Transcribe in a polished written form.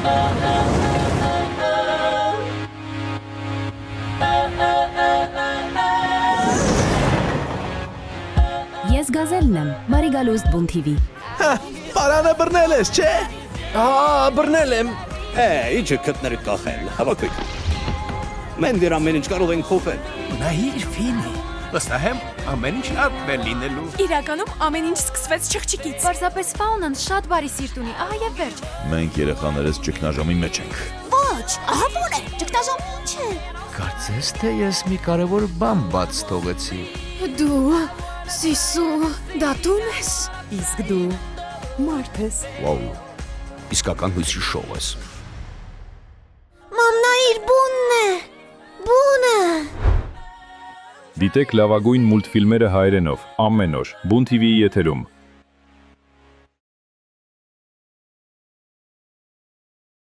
Ես գազելն եմ, Մարիգալուստ բուն TV։ Պարանը բռնել ես, չէ։ բռնել եմ։ Իջը քտները կախել, հավաքույք։ Մենք դեռ ամեն ինչ կարող ենք փոխել։ Նայիր ֆինի։ Վստահ եմ, ամեն ինչ ապվել լինելու։ Իրականում ամեն ինչ սկսվեց չղջիկից։ Պարզապես ֆաունան շատ բարի սիրտ ունի, ահա եւ վերջ։ Մենք երեխաներս ճգնաժամի մեջ ենք։ Ոչ, ահա ո՞ւր է, ճգնաժամը ինչ է։ Կարծես թե ես մի կարևոր բան բաց թողեցի։ Դու, Սիսու, դատում ես։ Իսկ դու մարդ ես։ Վաու։ Իսկական հույսի շոու ես։ Մամնայիր բունն է։ Բունը։ Դիտեք լավագույն մուլտֆիլմերը հայերենով ամեն օր Բուն TV-ի եթերում։